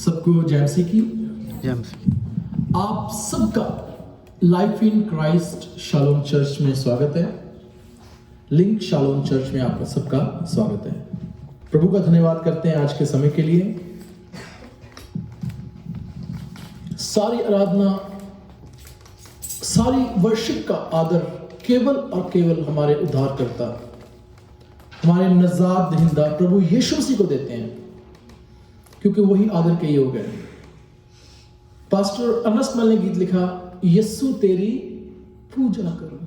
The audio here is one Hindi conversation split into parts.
सबको जैमसी की जेम्स आप सबका life in Christ shalom church में स्वागत है। लिंक शालोम चर्च में आपका सबका स्वागत है। प्रभु का धन्यवाद करते हैं आज के समय के लिए। सारी आराधना, सारी वर्शिप का आदर केवल और केवल हमारे उद्धारकर्ता, हमारे नजात दहिंदा प्रभु यीशु मसीह को देते हैं, क्योंकि वही आदर के योग है। पास्टर अनसमल ने गीत लिखा, यीशु तेरी पूजा करो,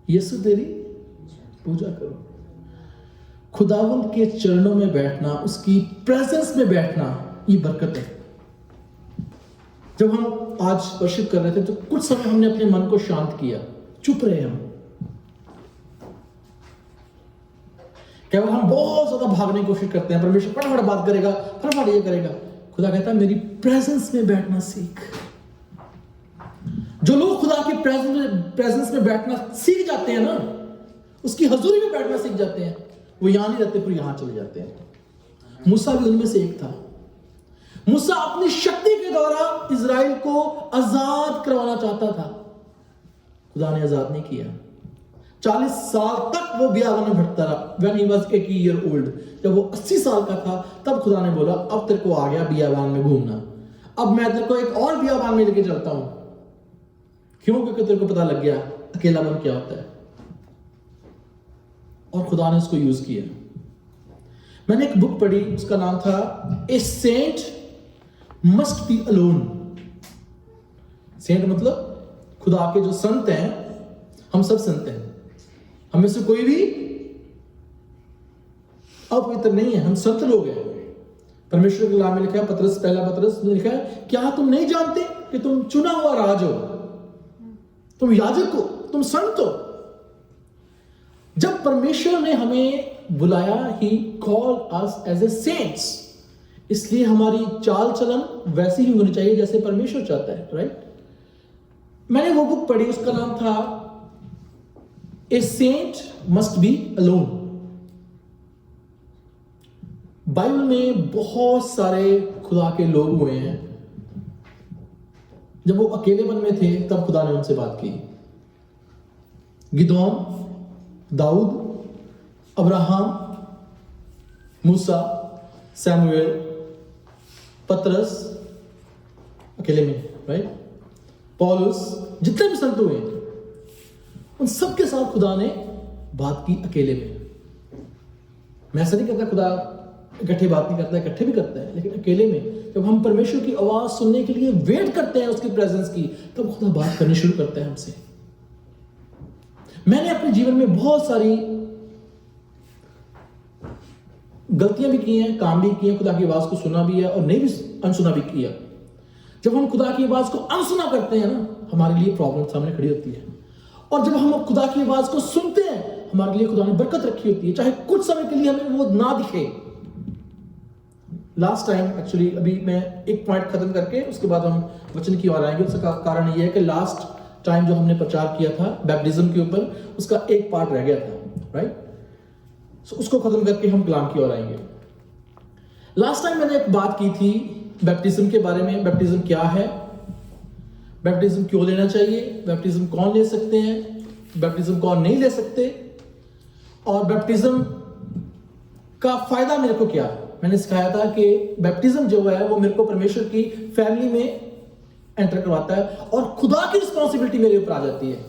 यीशु तेरी पूजा करो। खुदावंत के चरणों में बैठना, उसकी प्रेजेंस में बैठना, ये बरकत है। जब हम आज वर्शिप कर रहे थे तो कुछ समय हमने अपने मन को शांत किया, चुप रहे हम। केवल हम बहुत ज्यादा भागने की कोशिश करते हैं, परमेश्वर फटाफट बात करेगा, फटाफट ये करेगा। खुदा कहता है मेरी प्रेजेंस में बैठना सीख। जो लोग खुदा के प्रेजेंस में बैठना सीख जाते हैं ना, उसकी हजूरी में बैठना सीख जाते हैं, वो यहां नहीं रहते फिर यहां चले जाते हैं। मूसा भी उनमें से एक था। मूसा अपनी शक्ति के द्वारा इजराइल को आजाद करवाना चाहता था, खुदा ने आजाद नहीं किया। 40 साल तक वो बियाबान में भटकता रहा। When he was 80 year old, जब वो 80 साल का था तब खुदा ने बोला अब तेरे को आ गया बियाबान में घूमना, अब मैं तेरे को एक और बियाबान में लेके चलता हूं। क्यों? क्योंकि तेरे को पता लग गया अकेलापन क्या होता है, और खुदा ने उसको यूज किया। मैंने एक बुक पढ़ी, उसका नाम था a saint must be alone. Saint मतलब खुदा के जो संत हैं, हम सब संत हैं, हमें से कोई भी अपवित्र नहीं है, हम संत लोग हैं। परमेश्वर के कलाम में लिखा है, पहला पतरस में लिखा है, क्या तुम नहीं जानते कि तुम चुना हुआ राज हो, तुम याजक हो, तुम संत हो। जब परमेश्वर ने हमें बुलाया, he call us as a saints, इसलिए हमारी चाल चलन वैसी ही होनी चाहिए जैसे परमेश्वर चाहता है, राइट। मैंने वो बुक पढ़ी, उसका नाम था a saint must be alone. Bible में बहुत सारे खुदा के लोग हुए हैं, जब वो अकेलेपन में थे तब खुदा ने उनसे बात की। गिदोन, दाऊद, अब्राहम, मूसा, सैमुएल, पतरस अकेले में, राइट, पौलुस, जितने भी संत हुए उन सबके साथ खुदा ने बात की अकेले में। मैं ऐसा नहीं कहता खुदा इकट्ठे बात नहीं करता, इकट्ठे भी करता है, लेकिन अकेले में जब हम परमेश्वर की आवाज सुनने के लिए वेट करते हैं उसकी प्रेजेंस की, तब खुदा बात करनी शुरू करता है हमसे। मैंने अपने जीवन में बहुत सारी गलतियां भी की हैं, काम भी किए हैं, खुदा की आवाज को सुना भी है और नहीं भी अनसुना भी किया। जब हम खुदा की आवाज को अनसुना करते हैं ना, हमारे लिए प्रॉब्लम सामने खड़ी होती है, और जब हम खुदा की आवाज को सुनते हैं, हमारे लिए खुदा ने बरकत रखी होती है, चाहे कुछ समय के लिए हमें वो ना दिखे। लास्ट टाइम एक्चुअली, अभी मैं एक पॉइंट खत्म करके उसके बाद हम वचन की ओर आएंगे। उसका कारण यह है कि लास्ट टाइम जो हमने प्रचार किया था बैप्टिज्म के ऊपर, उसका एक पार्ट रह गया था, राइट। सो उसको खत्म करके हम कलाम की ओर आएंगे। लास्ट टाइम मैंने एक बात की थी बैप्टिज्म के बारे में। बैप्टिज्म क्या है, बैप्टिज्म क्यों लेना चाहिए, बैप्टिज्म कौन ले सकते हैं, बैप्टिज्म कौन नहीं ले सकते, और बैप्टिज्म का फायदा मेरे को क्या। मैंने सिखाया था कि बैप्टिज्म जो है वो मेरे को परमेश्वर की फैमिली में एंटर करवाता है, और खुदा की रिस्पॉन्सिबिलिटी मेरे ऊपर आ जाती है।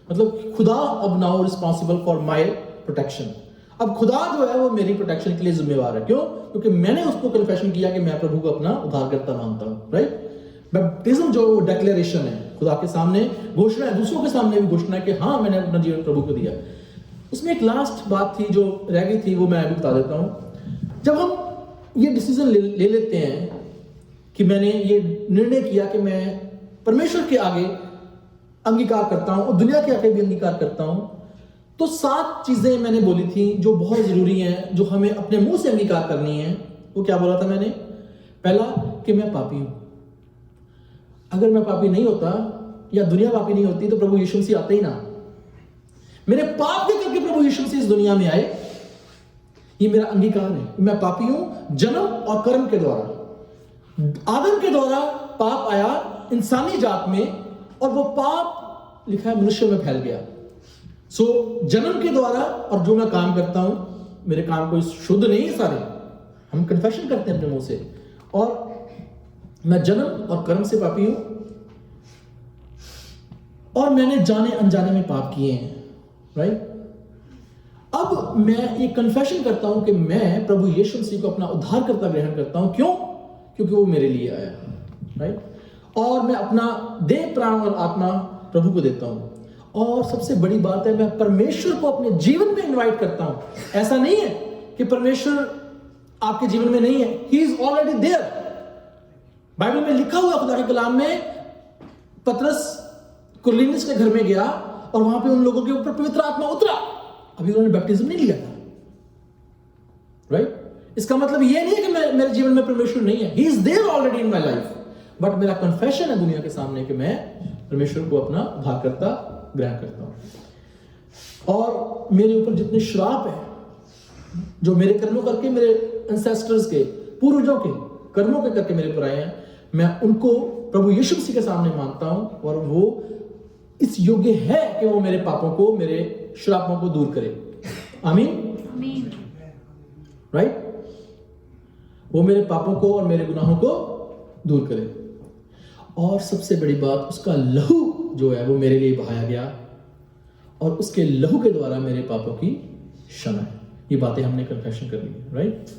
मतलब खुदा अब now responsible for my protection. अब खुदा जो है वो मेरी प्रोटेक्शन के लिए जिम्मेवार है। क्यों? क्योंकि मैंने उसको कन्फेशन किया कि मैं प्रभु को अपना उद्धारकर्ता मानता हूं, राइट। बैप्टिज्म जो डेक्लेरेशन है, खुदा के सामने घोषणा है, दूसरों के सामने भी घोषणा है कि हाँ मैंने अपना जीवन प्रभु को दिया। उसमें एक लास्ट बात थी जो रह गई थी, वो मैं अभी बता देता हूं। जब हम ये डिसीजन ले लेते हैं कि मैंने ये निर्णय किया कि मैं परमेश्वर के आगे अंगीकार करता हूं और दुनिया के आगे भी अंगीकार करता हूं, तो 7 चीजें मैंने बोली थी जो बहुत जरूरी हैं, जो हमें अपने मुंह से अंगीकार करनी है। वो क्या बोला था मैंने? पहला, कि मैं पापी हूं। अगर मैं पापी नहीं होता या दुनिया पापी नहीं होती तो प्रभु यीशु मसीह आते ही ना। मेरे पाप के करके प्रभु यीशु मसीह इस दुनिया में आए, ये मेरा अंगीकार है, मैं पापी हूं जन्म और कर्म के द्वारा। आदम के द्वारा पाप आया इंसानी जात में, और वो पाप लिखा है मनुष्य में फैल गया। सो जन्म के द्वारा, और जो मैं काम करता हूं, मेरे काम कोई शुद्ध नहीं है सारे, हम कन्फेशन करते हैं अपने मुंह से, और मैं जन्म और कर्म से पापी हूं, और मैंने जाने अनजाने में पाप किए हैं, राइट। अब मैं ये कन्फेशन करता हूं कि मैं प्रभु यीशु मसीह को अपना उद्धारकर्ता ग्रहण करता हूं। क्यों? क्योंकि वो मेरे लिए आया, राइट। और मैं अपना देह, प्राण और आत्मा प्रभु को देता हूं। और सबसे बड़ी बात है, मैं परमेश्वर को अपने जीवन में इनवाइट करता हूं। ऐसा नहीं है कि परमेश्वर आपके जीवन में नहीं है, he is already there. Bible में लिखा हुआ खुदा के कलाम में, पतरस कुरलीनिस के घर में गया और वहां पे उन लोगों के ऊपर पवित्र आत्मा उतरा, अभी उन्होंने बैप्टिज्म नहीं लिया था, राइट। इसका मतलब ये नहीं है कि मेरे जीवन में परमेश्वर नहीं है, he is there already in my life, but मेरा कन्फेशन है दुनिया के सामने कि मैं परमेश्वर को अपना उद्धारकर्ता ग्रहण करता हूं। और मेरे ऊपर जितने श्राप है, जो मेरे कर्मों करके, मेरे एंसेस्टर्स के, पूर्वजों के कर्मों के करके मेरे पर आए हैं, मैं उनको प्रभु यीशु मसीह के सामने मानता हूं, और वो इस योग्य है कि वो मेरे पापों को, मेरे श्रापों को दूर करे। आमीन, राइट। वो मेरे पापों को और मेरे गुनाहों को दूर करे। और सबसे बड़ी बात, उसका लहू जो है वो मेरे लिए बहाया गया, और उसके लहू के द्वारा मेरे पापों की क्षमा है। ये बातें हमने कन्फेशन कर ली, राइट।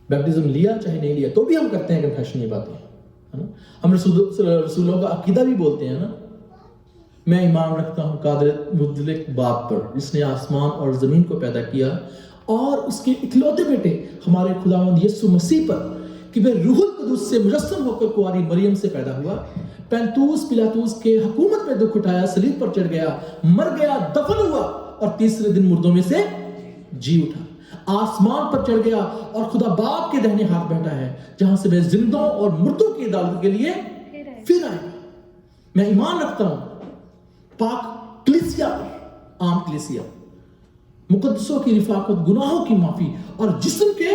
बैप्टिज्म लिया चाहे नहीं लिया, तो भी हम करते हैं कन्फेशन, ये बातें, है ना। हम रसूलों का अकीदा भी बोलते हैं ना, मैं ईमान रखता हूं कादिर मुतलक बाप पर, जिसने आसमान और जमीन को पैदा किया, और उसके इकलौते बेटे हमारे खुदावंद यीशु मसीह पर, कि वह रूहुल कुदूस से मुजस्सम होकर कुंवारी मरियम से पैदा हुआ, पैंतूस पिलातूस के हुकूमत में दुख उठाया, सलीब पर चढ़ गया, मर गया, दफन हुआ, और तीसरे दिन मुर्दों में से जी उठा, आसमान पर चढ़ गया, और खुदा बाप के दाहिने हाथ बैठा है, जहां से वह जिंदों और मुर्दों की अदालत के लिए फिर आएगा। मैं ईमान रखता हूं पाक कलीसिया पर, आम कलीसिया, मुकद्दसों की रिफाकत, गुनाहों की माफी, और जिस्म के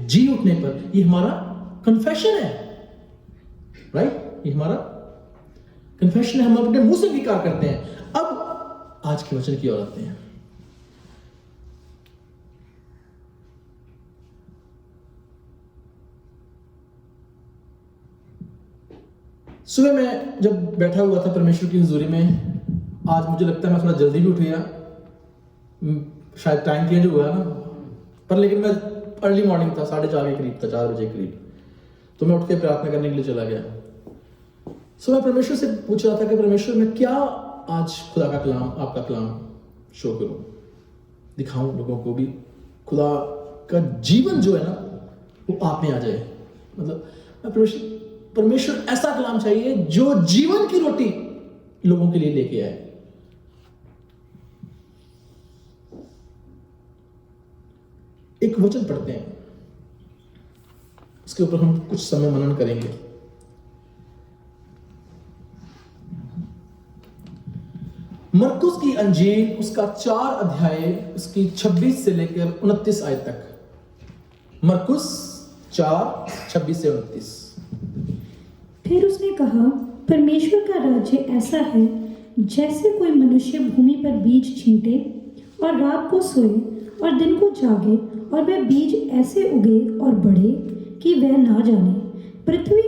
जी उठने पर। ये हमारा कन्फेशन है, राइट। ये हमारा कन्फेशन है, हम अपने मुंह से स्वीकार करते हैं। अब आज के वचन की ओर आते हैं। सुबह मैं जब बैठा हुआ था परमेश्वर की हुजूरी में, आज मुझे लगता है मैं थोड़ा जल्दी भी उठ गया, शायद टाइम चेंज हुआ ना, पर लेकिन मैं अर्ली मॉर्निंग था, 4:30 के करीब था, 4 बजे के करीब, तो मैं उठ के प्रार्थना करने के लिए चला गया। सो मैं परमेश्वर से पूछ रहा था कि परमेश्वर, मैं क्या आज खुदा का कलाम, आपका कलाम शो करूं, दिखाऊं लोगों को भी, खुदा का जीवन जो है ना वो आप में आ जाए। मतलब मैं परमेश्वर ऐसा कलाम चाहिए जो जीवन की रोटी लोगों के लिए लेके आए। एक वचन पढ़ते हैं, उसके ऊपर हम कुछ समय मनन करेंगे। मरकुस की अंजील, उसका 4 अध्याय, उसकी 26 से लेकर 29 आयत तक। मरकुस 4, 26 से 29। फिर उसने कहा, परमेश्वर का राज्य ऐसा है जैसे कोई मनुष्य भूमि पर बीज छींटे और रात को सोए और दिन को जागे, और वह बीज ऐसे उगे और बढ़े कि वह ना जाने। पृथ्वी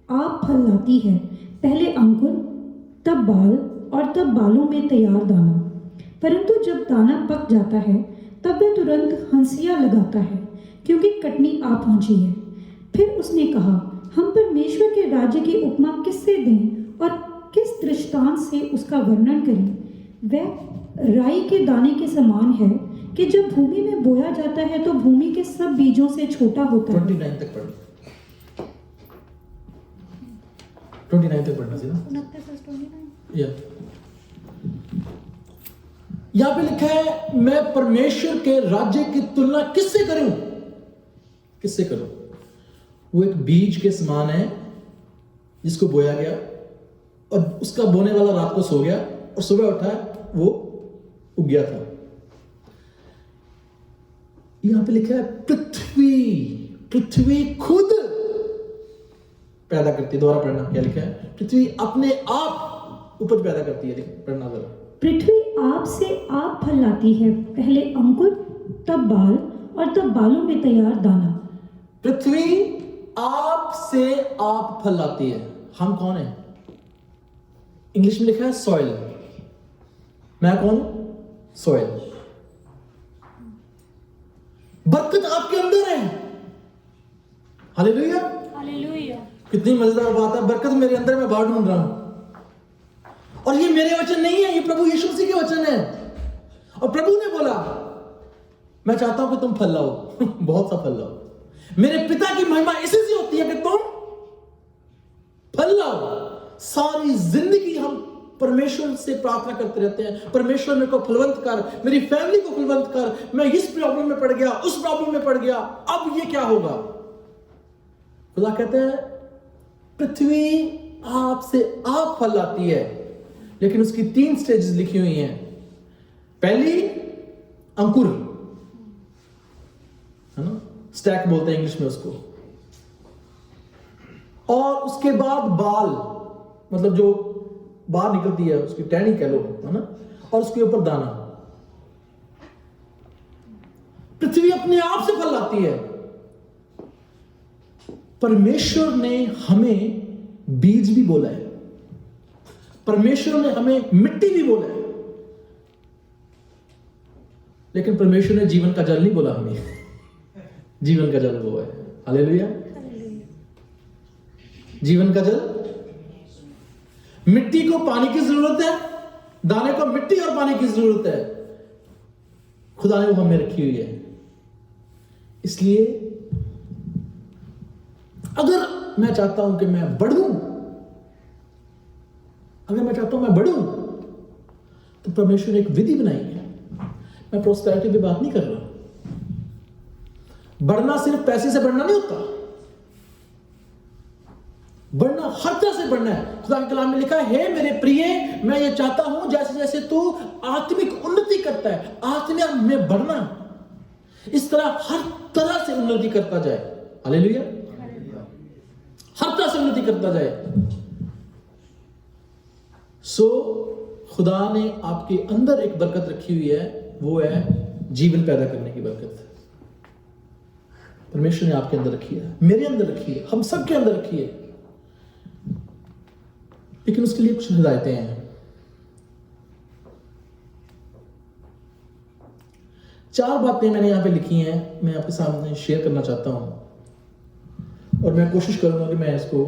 आप फल लाती है, पहले अंकुर, तब बाल, और तब बालों में तैयार दाना। परंतु जब दाना पक जाता है तब वह तुरंत हंसिया लगाता है, क्योंकि कटनी आ पहुंची है। फिर उसने कहा, हम परमेश्वर के राज्य की उपमा किससे दें और किस दृष्टांत से उसका वर्णन करें? वह राई के दाने के समान है कि जब भूमि में बोया जाता है तो भूमि के सब बीजों से छोटा होता है। 29 तक पढ़ो, 29 तक पढ़ना चाहिए। यहां पे लिखा है, मैं परमेश्वर के राज्य की तुलना किससे करूं? किससे करूं? वो एक बीज के समान है जिसको बोया गया, और उसका बोने वाला रात को सो गया, और सुबह उठा वो उग गया था। यहां पे लिखा है पृथ्वी खुद पैदा करती है। दोबारा पढ़ना, क्या लिखा है? पृथ्वी अपने आप उपज पैदा करती है। पढ़ना जरा। पृथ्वी आप से आप फल लाती है, पहले अंकुर, तब बाल, और तब बालों में तैयार दाना। पृथ्वी आप से आप फल लाती है। हम कौन है? इंग्लिश में लिखा है सॉइल। मैं कौन? सॉइल। बरकत आपके अंदर है। Hallelujah, hallelujah. कितनी मजेदार बात है। बरकत मेरे अंदर, मैं बाहर ढूंढ रहा हूं। और ये मेरे वचन नहीं है, ये प्रभु यीशु मसीह के वचन है। और प्रभु ने बोला, मैं चाहता हूं कि तुम फल लाओ, बहुत सा फल लाओ। मेरे पिता की महिमा इसी से होती है कि तुम फल लाओ। सारी जिंदगी हम परमेश्वर से प्रार्थना करते रहते हैं, परमेश्वर मेरे को फलवंत कर, मेरी फैमिली को फलवंत कर। मैं इस प्रॉब्लम में पड़ गया, उस प्रॉब्लम में पड़ गया, अब ये क्या होगा? खुदा कहते हैं पृथ्वी आपसे आप फल लाती है, लेकिन उसकी 3 स्टेजेस लिखी हुई हैं। पहली अंकुर, है ना, स्टैक बोलते हैं इंग्लिश में उसको। और उसके बाद बाल, मतलब जो बाहर निकलती है उसकी टहनी कह लो, है ना, और उसके ऊपर दाना। पृथ्वी अपने आप से फल लाती है। परमेश्वर ने हमें बीज भी बोला है, परमेश्वर ने हमें मिट्टी भी बोला है, लेकिन परमेश्वर ने जीवन का जल नहीं बोला हमें। जीवन का जल वो है। हालेलुया। जीवन का जल। मिट्टी को पानी की जरूरत है, दाने को मिट्टी और पानी की जरूरत है। खुदा ने वो हमें रखी हुई है। इसलिए अगर मैं चाहता हूं कि मैं बढ़ूं, अगर मैं चाहता हूं मैं बढ़ूं, तो परमेश्वर ने एक विधि बनाई है। मैं प्रोस्पेरिटी की बात नहीं कर रहा। बढ़ना सिर्फ पैसे से बढ़ना नहीं होता, बढ़ना हर तरह से बढ़ना है। खुदा के कलाम में लिखा है, हे मेरे प्रिय, मैं ये चाहता हूं जैसे जैसे तू आत्मिक उन्नति करता है, आत्मा में बढ़ना, इस तरह हर तरह से उन्नति करता जाए। हालेलुया। हर तरह से उन्नति करता जाए। सो खुदा ने आपके अंदर एक बरकत रखी हुई है, वो है जीवन पैदा करने की बरकत। परमेश्वर ने आपके अंदर रखी है, मेरे अंदर रखी है, हम सबके अंदर रखी है। लेकिन उसके लिए कुछ हिदायतें हैं। 4 बातें मैंने यहां पे लिखी हैं, मैं आपके सामने शेयर करना चाहता हूं, और मैं कोशिश करूंगा कि मैं इसको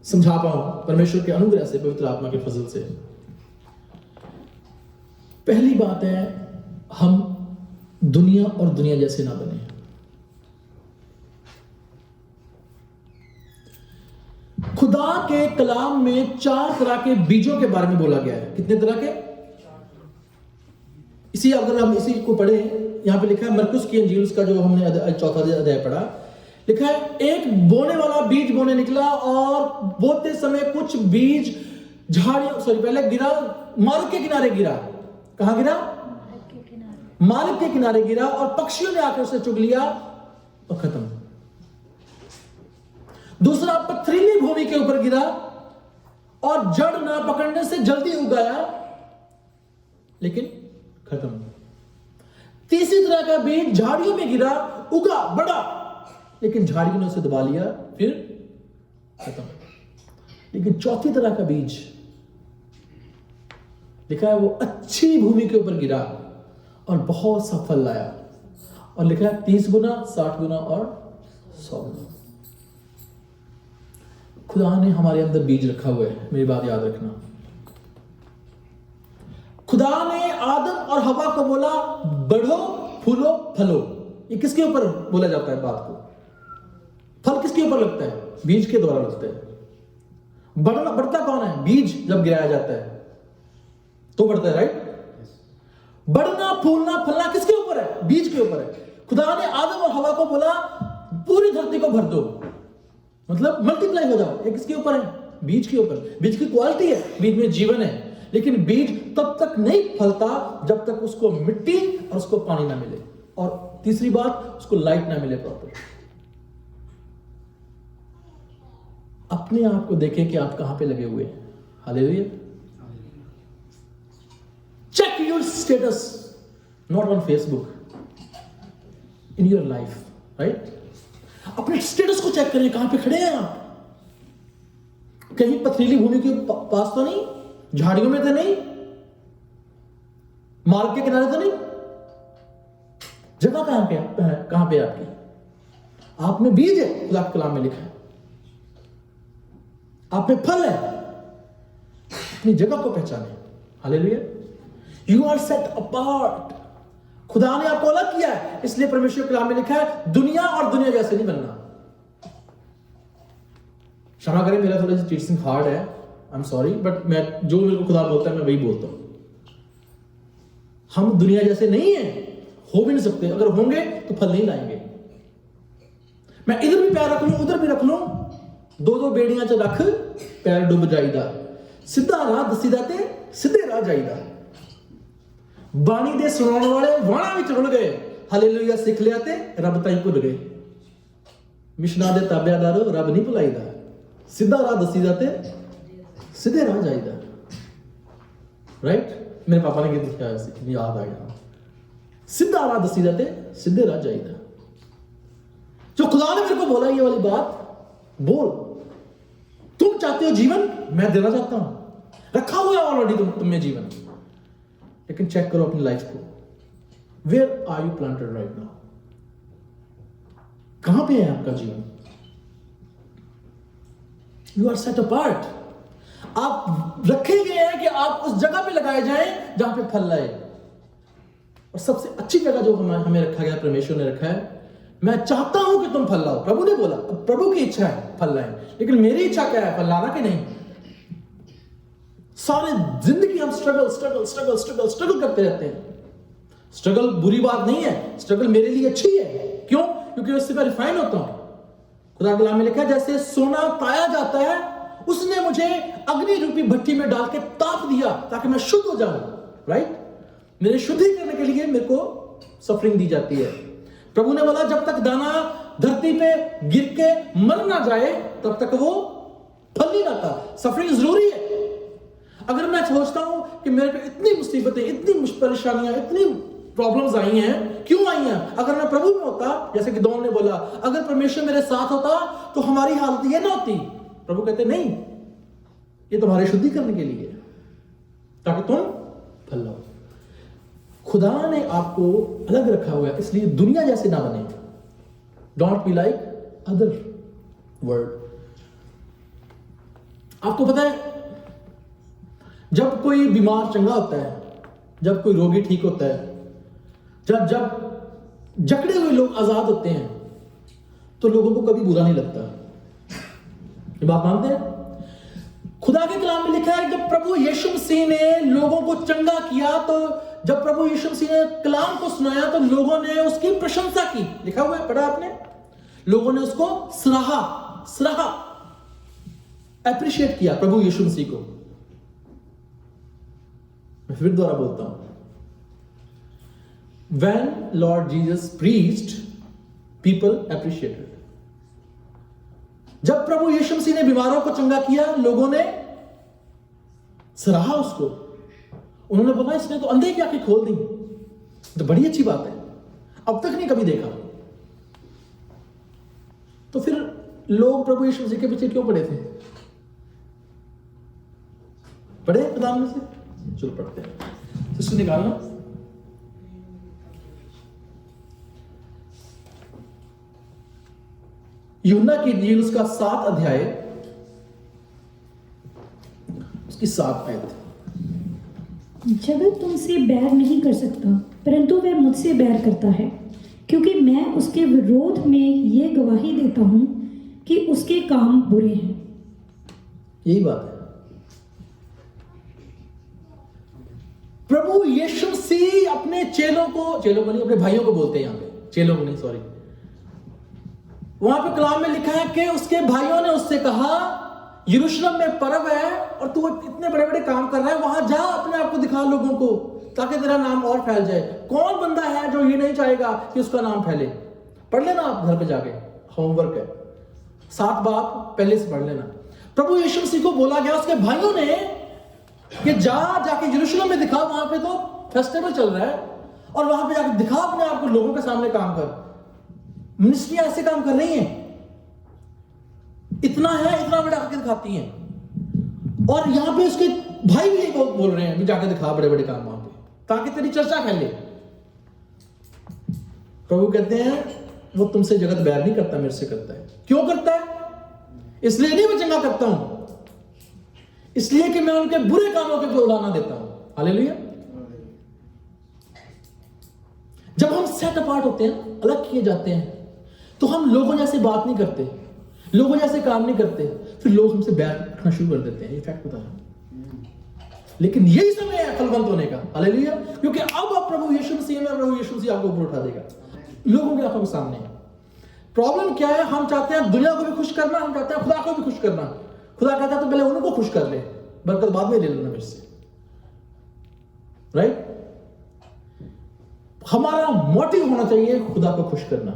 समझा पाऊं परमेश्वर के अनुग्रह से, पवित्र आत्मा के फजल से। पहली बात है, हम दुनिया और दुनिया जैसे ना बने। खुदा के कलाम में 4 तरह के बीजों के बारे में बोला गया है। कितने तरह के? इसी अगर हम इसी को पढ़े, यहां पे लिखा है मरकुस की अंजील, उसका जो हमने 4था अध्याय पढ़ा, लिखा है एक बोने वाला बीज बोने निकला, और बोते समय कुछ बीज झाड़ियों पहले गिरा, मार्ग के किनारे गिरा। कहां गिरा? मार्ग के किनारे गिरा, और पक्षियों ने आकर उसे चुग लिया और खत्म। दूसरा पथरीली भूमि के ऊपर गिरा, और जड़ ना पकड़ने से जल्दी उगाया, लेकिन खत्म। तीसरी तरह का बीज झाड़ियों में गिरा, उगा, बढ़ा, लेकिन झाड़ियों ने उसे दबा लिया, फिर खत्म। लेकिन चौथी तरह का बीज लिखा है वो अच्छी भूमि के ऊपर गिरा और बहुत सा फल लाया, और लिखा है 30 गुना, 60 गुना और 100 गुना। खुदा ने हमारे अंदर बीज रखा हुआ है, मेरी बात याद रखना। खुदा ने आदम और हवा को बोला, बढ़ो, फूलो, फलो। ये किसके ऊपर बोला जाता है बात को? फल किसके ऊपर लगता है? बीज के द्वारा लगता है। बढ़ता कौन है? बीज जब गिराया जाता है तो बढ़ता है, राइट? बढ़ना, फूलना, फलना किसके ऊपर है? बीज के ऊपर है। खुदा ने आदम और हवा को बोला, पूरी धरती को भर दो, मतलब मल्टीप्लाई हो जाओ। ये किसके ऊपर है? बीज के ऊपर। बीज की क्वालिटी है, बीज में जीवन है, लेकिन बीज तब तक नहीं फलता जब तक उसको मिट्टी और उसको पानी ना मिले। और तीसरी बात, उसको लाइट ना मिले प्रॉपर। अपने आप को देखें कि आप कहां पे लगे हुए हैं। Hallelujah. Check your status, not on Facebook, in your life, right. अपने स्टेटस को चेक करें, कहां पे खड़े हैं आप। कहीं पथरीली भूमि के पास तो नहीं, झाड़ियों में तो नहीं, मार्ग के किनारे तो नहीं। जगह कहां पे आपकी? आप में बीज है, खुदा के कलाम में लिखा है। आप में फल है। अपनी जगह को पहचाने। Hallelujah. You are set apart. खुदा ने आपको अलग किया है, इसलिए परमेश्वर के कलाम में लिखा है दुनिया और दुनिया जैसे नहीं बनना। क्षमा करें, मेरा थोड़ा सा टीचिंग हार्ड है, आई एम सॉरी, बट मैं जो मेरे को खुदा बोलता है मैं वही बोलता हूं। हम दुनिया जैसे नहीं है, हो भी नहीं सकते। अगर होंगे तो फल नहीं लाएंगे। मैं इधर भी पैर रख लूं, उधर भी रख लूं, दो बेड़ियां च रख पैर डुब जाईदा। सीधा राह दसी दा ते सीधे राह जाईदा। बाणी दे सुनाने वाले वाणा विच रुल गए, हालेलुया सिख लिया ते रब ताई भुल गए। मिशना दे ताबेदारो रब नहीं भुलाईदा। सीधा राह दसी दा ते सीधे राह जाईदा, राइट। मेरे पापा ने गीत लिखा है, याद आ गया। सीधा राह दसी दा ते सीधे राह जाईदा। जो खुदा ने मेरे को बोला ये वाली बात बोल। तुम चाहते हो जीवन, मैं देना चाहता हूं। रखा हुआ है ऑलरेडी तुम में जीवन, लेकिन चेक करो अपनी लाइफ को। Where are you planted right now? कहां पे है आपका जीवन? You are set apart. आप रखे गए हैं कि आप उस जगह पे लगाए जाएं जहां पे फल लाए। और सबसे अच्छी जगह जो हमें रखा गया, परमेश्वर ने रखा है, मैं चाहता हूं कि तुम फल लाओ। प्रभु ने बोला, प्रभु की इच्छा है फल लाएं, लेकिन मेरी इच्छा क्या है? फल लाना कि नहीं। सारे जिंदगी हम स्ट्रगल करते रहते हैं। स्ट्रगल बुरी बात नहीं है, स्ट्रगल मेरे लिए अच्छी है। क्यों? क्योंकि उससे मैं रिफाइन होता हूं। खुदा के कलाम में लिखा है जैसे सोना ताया जाता है, उसने मुझे अग्नि रूपी भट्टी में डाल के ताप दिया ताकि मैं शुद्ध हो जाऊं, राइट। मेरे शुद्धि करने के लिए मेरे को सफरिंग दी जाती है। प्रभु ने बोला जब तक दाना धरती पे गिर के मर ना जाए तब तक वो फल नहीं लाता। सफरिंग जरूरी है। अगर मैं सोचता हूं कि मेरे पे इतनी मुसीबतें, इतनी परेशानियां, इतनी प्रॉब्लम्स आई हैं, क्यों आई हैं? अगर मैं प्रभु में होता, जैसे कि दोन ने बोला, अगर परमेश्वर मेरे साथ होता तो हमारी हालत ये ना होती। प्रभु कहते नहीं, ये तुम्हारे शुद्धि करने के लिए, ताकि तुम फल लाओ। खुदा ने आपको अलग रखा हुआ है, इसलिए दुनिया जैसे ना बने। Don't be like other world. आपको पता है, जब कोई बीमार चंगा होता है, जब कोई रोगी ठीक होता है, जब जकड़े हुए लोग आजाद होते हैं, तो लोगों को कभी बुरा नहीं लगता। ये बात मानते हैं? खुदा के कलाम में लिखा है जब प्रभु यीशु मसीह ने लोगों को चंगा किया, तो जब प्रभु यीशु मसीह ने कलाम को सुनाया तो लोगों ने उसकी प्रशंसा की। लिखा हुआ है, पढ़ा आपने? लोगों ने उसको सराहा, एप्रिशिएट किया प्रभु यीशु मसीह को। मैं फिर दोबारा बोलता हूं, when Lord Jesus preached, people appreciated. जब प्रभु यीशु मसीह ने बीमारों को चंगा किया, लोगों ने सराहा उसको। उन्होंने बोला इसने तो अंधे की आंखें खोल दी, तो बड़ी अच्छी बात है, अब तक नहीं कभी देखा। तो फिर लोग प्रभु यीशु मसीह के पीछे क्यों पड़े थे? पढ़े प्रधान में से? चलो पढ़ते हैं। सिस्टर निकालना। यूहन्ना की इंजील उसका 7 अध्याय, उसकी 7 आयत। जगत तुमसे बैर नहीं कर सकता, परंतु वह मुझसे बैर करता है, क्योंकि मैं उसके विरोध में ये गवाही देता हूं कि उसके काम बुरे हैं। यही बात है। प्रभु यीशु मसीह अपने चेलों को नहीं, अपने भाइयों को बोलते हैं, यहां पे चेलों को नहीं, सॉरी। वहां पे कलाम में लिखा है कि उसके भाइयों ने उससे कहा यरूशलेम में पर्व है और तू इतने बड़े बड़े काम कर रहा है, वहां जा, अपने आप को दिखा लोगों को, ताकि तेरा नाम और फैल जाए। कौन बंदा है जो ये नहीं चाहेगा कि उसका नाम फैले? पढ़ लेना आप घर पे जाके, होमवर्क है, 7 बाब पहले से पढ़ लेना। प्रभु यीशु मसीह को बोला गया उसके भाइयों ने कि जाके यरूशलेम में दिखा, वहां पे तो फेस्टिवल चल रहा है, और वहां पे जाके दिखा अपने आप को, लोगों के सामने काम कर। मिनिस्ट्रियां ऐसे काम कर रही हैं, इतना है, इतना बड़ा आके दिखाती हैं, और यहां पे उसके भाई भी यही बोल रहे हैं कि जाके दिखा बड़े बड़े काम वहां पे, ताकि तेरी चर्चा फैले। प्रभु कहते हैं वो तुमसे जगत बैर नहीं करता, मेरे से करता है। क्यों करता है? इसलिए नहीं मैं चंगा करता हूं, इसलिए कि मैं उनके बुरे कामों के उड़ाना देता हूं। हालेलुया। जब हम सेट अपार्ट होते हैं, अलग किए जाते हैं, तो हम लोगों जैसे बात नहीं करते, लोगों जैसे काम नहीं करते, फिर लोग हमसे बैर रखना शुरू कर देते हैं। ये फैक्ट बता रहा हूं। लेकिन यही समय है फलवंत होने का। हालेलुया। क्योंकि अब आप प्रभु यीशु मसीह में, प्रभु यीशु मसीह आपको ऊपर उठा देगा, लोगों के आंखों के सामने। प्रॉब्लम क्या है? हम चाहते हैं दुनिया को भी खुश करना, हम चाहते हैं खुदा को भी खुश करना। खुदा कहता है तो पहले उनको खुश कर ले, बरकत बाद में ले लेना मेरे से। राइट? हमारा मोटिव होना चाहिए खुदा को खुश करना।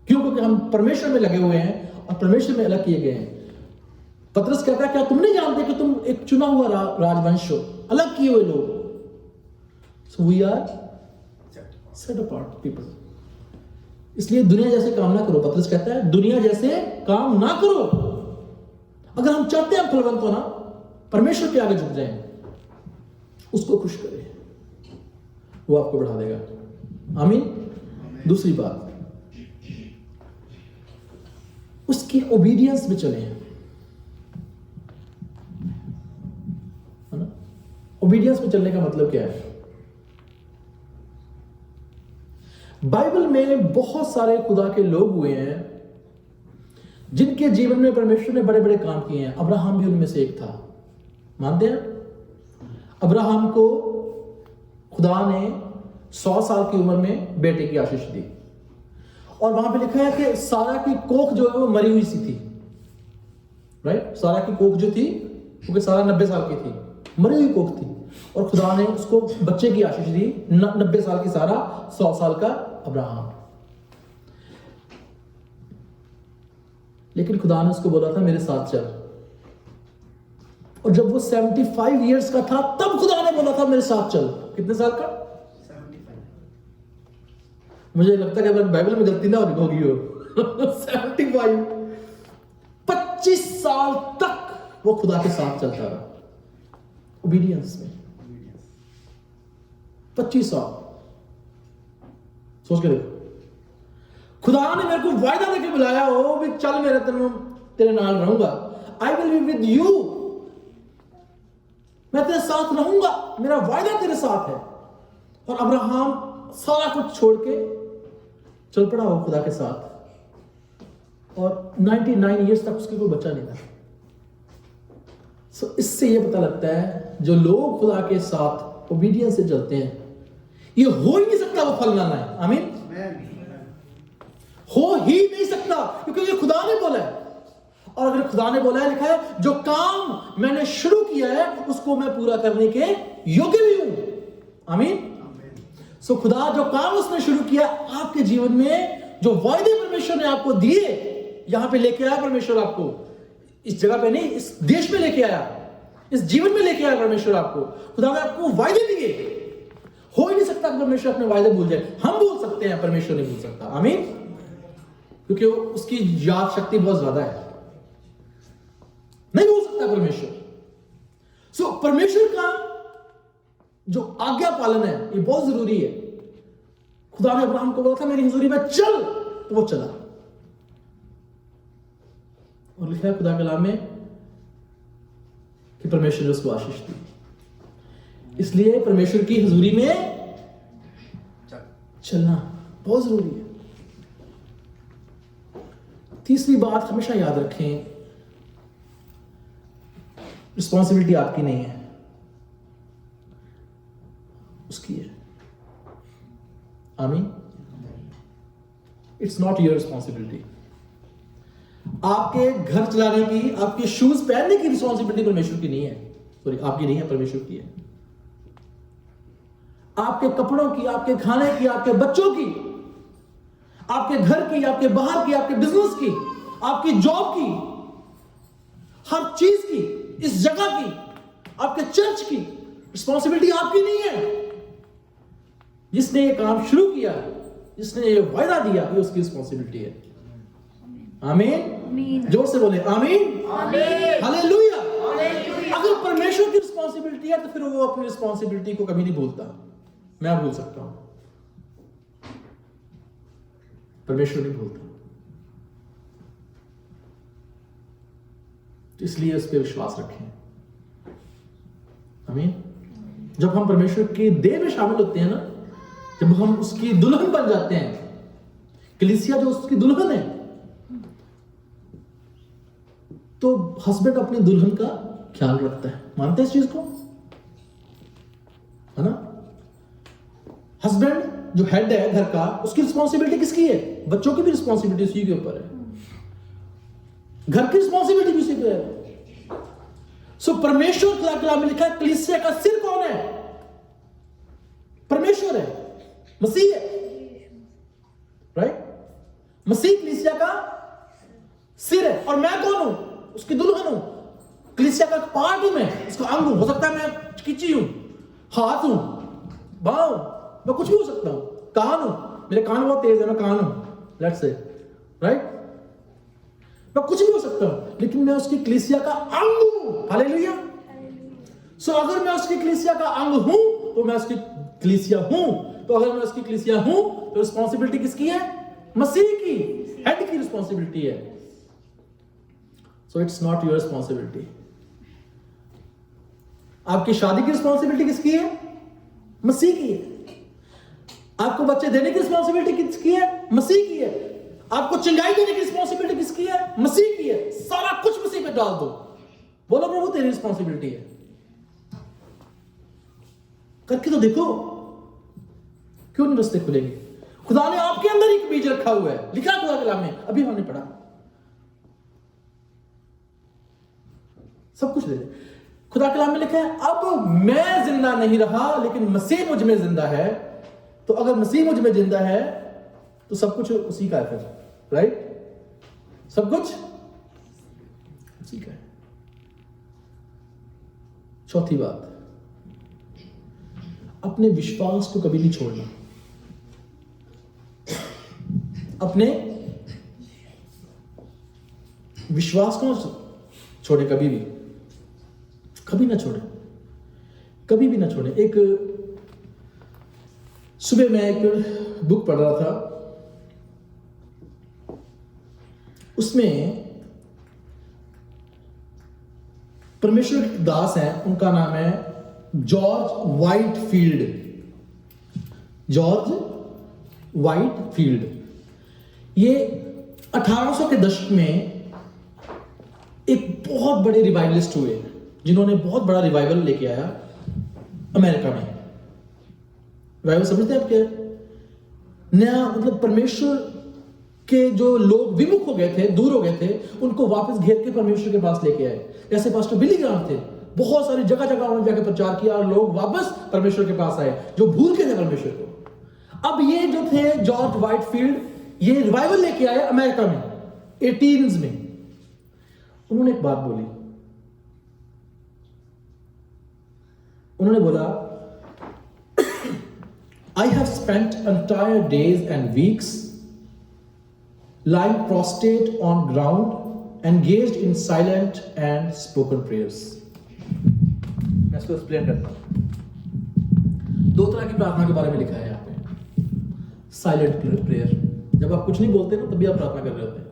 क्यों? क्योंकि हम परमेश्वर में लगे हुए हैं और परमेश्वर में अलग किए गए हैं। पतरस कहता है क्या तुम नहीं जानते कि तुम एक चुना हुआ राजवंश हो, अलग किए हुए लोग। So we are set apart people. इसलिए दुनिया जैसे काम ना करो। पतरस कहता है दुनिया जैसे काम ना करो। अगर हम चाहते हैं फलवंत होना, परमेश्वर के आगे झुक जाएं, उसको खुश करें, वो आपको बढ़ा देगा। आमीन। दूसरी बात, उसकी ओबीडियंस में चले, है ना? ओबीडियंस में चलने का मतलब क्या है? बाइबल में बहुत सारे खुदा के लोग हुए हैं जिनके जीवन में परमेश्वर ने बड़े बड़े काम किए हैं। अब्राहम भी उनमें से एक था। मानते हैं? अब्राहम को खुदा ने 100 साल की उम्र में बेटे की आशीष दी, और वहां पे लिखा है कि सारा की कोख जो है वो मरी हुई सी थी। राइट? सारा की कोख जो थी, क्योंकि सारा 90 साल की थी, मरी हुई कोख थी, और खुदा ने उसको बच्चे की आशीष दी। 90 साल की सारा, 100 साल का अब्राहम। लेकिन खुदा ने उसको बोला था मेरे साथ चल, और जब वो 75 इयर्स का था तब खुदा ने बोला था मेरे साथ चल। कितने साल का? 75। मुझे लगता है कि अगर बाइबल में गलती ना होगी हो 75, 25 साल तक वो खुदा के साथ चलता रहा, ओबीडियंस में। 25 साल। सोच के देखो, खुदा ने मेरे को वायदा देके बुलाया हो भी चल मेरे तेरे नाल रहूंगा, I will be with you, मैं तेरे साथ रहूंगा, मेरा वायदा तेरे साथ है। और अब्राहम सारा कुछ छोड़ के चल पड़ा हो खुदा के साथ, और 99 इयर्स तक उसके कोई बच्चा नहीं था। सो इससे यह पता लगता है जो लोग खुदा के साथ ओबीडियंस से चलते हैं, ये हो ही नहीं सकता वो फल लाना है। आमीन। हो ही नहीं सकता, क्योंकि ये खुदा ने बोला है। और अगर खुदा ने बोला है, लिखा है जो काम मैंने शुरू किया है उसको मैं पूरा करने के योग्य भी हूं। आमीन। सो खुदा जो काम उसने शुरू किया आपके जीवन में, जो वायदे परमेश्वर ने आपको दिए, यहां पे लेके आया परमेश्वर आपको, इस जगह पे नहीं, इस देश में लेके आया, इस जीवन में लेके आया परमेश्वर आपको। खुदा ने आपको वायदे दिए। हो ही नहीं सकता परमेश्वर अपने वायदे भूल जाए। हम भूल सकते हैं, परमेश्वर नहीं भूल सकता। आमीन। क्योंकि उसकी याद शक्ति बहुत ज्यादा है, नहीं भूल सकता परमेश्वर। सो परमेश्वर का जो आज्ञा पालन है ये बहुत जरूरी है। खुदा ने अब्राहम को बोला था मेरी हुजूरी में चल, तो वो चला। और लिखा है खुदा के कलाम में कि परमेश्वर ने उसको आशीष दी। इसलिए परमेश्वर की हुजूरी में चलना बहुत जरूरी है। तीसरी बात हमेशा याद रखें, रिस्पॉन्सिबिलिटी आपकी नहीं है, उसकी है। आमीन। It's not your responsibility. आपके घर चलाने की, आपके शूज पहनने की रिस्पॉन्सिबिलिटी परमेश्वर की नहीं है। सॉरी, आपकी नहीं है, परमेश्वर की है। आपके कपड़ों की, आपके खाने की, आपके बच्चों की, आपके घर की, आपके बाहर की, आपके बिजनेस की, आपकी जॉब की, हर चीज की, इस जगह की, आपके चर्च की रिस्पॉन्सिबिलिटी आपकी नहीं है। जिसने ये काम शुरू किया, जिसने ये वायदा दिया, ये उसकी रिस्पॉन्सिबिलिटी है। आमीन। जोर से बोले आमीन। हालेलुया। अगर परमेश्वर की रिस्पॉन्सिबिलिटी है तो फिर वो अपनी रिस्पॉन्सिबिलिटी को कभी नहीं भूलता। मैं भूल सकता हूं, परमेश्वर नहीं भूलता। तो इसलिए उस पर विश्वास रखें। आमीन। जब हम परमेश्वर की देह में शामिल होते हैं ना, जब हम उसकी दुल्हन बन जाते हैं, कलीसिया जो उसकी दुल्हन है, तो हस्बैंड अपनी दुल्हन का ख्याल रखता है। मानते हैं इस चीज को, है ना? हस्बैंड जो हेड है घर का, उसकी रिस्पॉन्सिबिलिटी किसकी है? बच्चों की भी रिस्पॉन्सिबिलिटी उसी के ऊपर है, घर की रिस्पॉन्सिबिलिटी भी उसी पे है। सो परमेश्वर कलाम में लिखा है, कलीसिया का सिर कौन है? परमेश्वर है, मसीह है, राइट? मसीह कलीसिया का सिर है, और मैं कौन हूं? उसकी दुल्हन हूं। कलीसिया का पार्ट हूं मैं, उसका अंग हूं। हो सकता है मैं किची हूं, हाथ हूं, बाँह हूं, मैं कुछ भी हो सकता हूं, कान हूं, मेरे कान बहुत तेज है, मैं कान हूं, लेट्स से, राइट? मैं कुछ भी हो सकता हूं, लेकिन मैं उसकी कलीसिया का अंग हूं। हालेलुया। सो अगर मैं उसकी कलीसिया का अंग हूं तो मैं उसकी कलीसिया हूं। तो अगर मैं उसकी कलीसिया हूं तो रिस्पॉन्सिबिलिटी किसकी है? मसीह की, हेड की रिस्पॉन्सिबिलिटी है। So it's not your responsibility. आपकी शादी की रिस्पॉन्सिबिलिटी किसकी है? मसीह की है। आपको बच्चे देने की रिस्पॉन्सिबिलिटी किसकी है? मसीह की है। आपको चिंगाई देने की रिस्पॉन्सिबिलिटी किसकी है? मसीह की है। सारा कुछ मसीह पे डाल दो, बोलो प्रभु तेरी रिस्पॉन्सिबिलिटी है, करके तो देखो, क्यों नहीं रास्ते खुलेंगे? खुदा ने आपके अंदर एक बीज रखा हुआ है, लिखा है खुदा के कलाम में, अभी हमने पढ़ा, सब कुछ दे दे। खुदा के कलाम में लिखा है, अब मैं जिंदा नहीं रहा लेकिन मसीह मुझ में जिंदा है। तो अगर मसीह मुझ में जिंदा है तो सब कुछ उसी का है फिर, राइट? सब कुछ उसी का है। चौथी बात, अपने विश्वास को कभी नहीं छोड़ना। अपने विश्वास को छोड़े, कभी भी, कभी ना छोड़े, कभी भी ना छोड़े। एक सुबह मैं एक बुक पढ़ रहा था, उसमें परमेश्वर के दास हैं, उनका नाम है जॉर्ज वाइटफील्ड। जॉर्ज वाइटफील्ड। ये 1800 के दशक में एक बहुत बड़े रिवाइवलिस्ट हुए, जिन्होंने बहुत बड़ा रिवाइवल लेके आया अमेरिका में। रिवाइवल समझते हैं आप क्या है? नया, मतलब परमेश्वर के जो लोग विमुख हो गए थे, दूर हो गए थे, उनको वापस घेर के परमेश्वर के पास लेके आए। जैसे पास्टर बिली ग्राहम थे, बहुत सारी जगह जगह उन्होंने जाकर प्रचार किया और लोग वापस परमेश्वर के पास आए जो भूल के थे परमेश्वर को। अब ये जो थे जॉर्ज वाइटफील्ड, ये रिवाइवल लेके आए अमेरिका में 18s में। उन्होंने एक बात बोली, उन्होंने बोला, I have spent entire days and weeks lying prostrate on ground, engaged in silent and spoken prayers. मैं इसको एक्सप्लेन करता हूं। दो तरह की प्रार्थना के बारे में लिखा है यहाँ पे। साइलेंट प्रेयर, जब आप कुछ नहीं बोलते ना तभी आप प्रार्थना कर रहे होते हैं।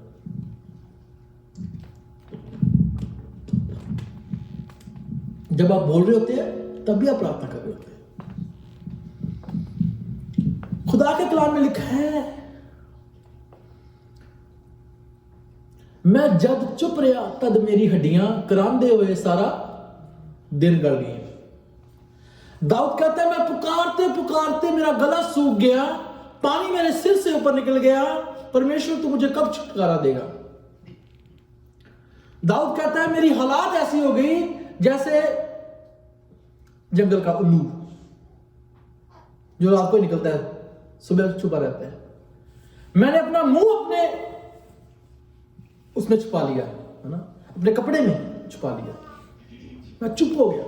जब आप बोल रहे होते हैं तभी आप प्रार्थना कर रहे होते हैं। खुदा के कलाम में लिखा है, मैं जब चुप रहा तद मेरी हड्डियां करांदे हुए सारा दिन गल गई। दाऊद कहता है, मैं पुकारते पुकारते मेरा गला सूख गया, पानी मेरे सिर से ऊपर निकल गया, परमेश्वर तू मुझे कब छुटकारा देगा? दाऊद कहता है, मेरी हालात ऐसी हो गई जैसे जंगल का उल्लू। जो रात को ही निकलता है, सुबह छुपा रहता है। मैंने अपना मुंह अपने उसमें छुपा लिया, है ना, अपने कपड़े में छुपा लिया, मैं चुप हो गया।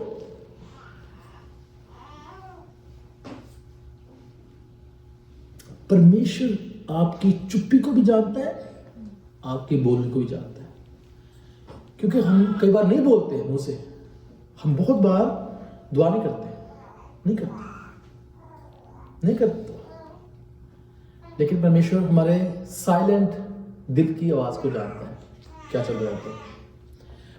परमेश्वर आपकी चुप्पी को भी जानता है, आपके बोलने को भी जानता है। क्योंकि हम कई बार नहीं बोलते मुंह से, हम बहुत बार दुआ नहीं करते, लेकिन परमेश्वर हमारे साइलेंट दिल की आवाज को जानता है, क्या चल रहा है।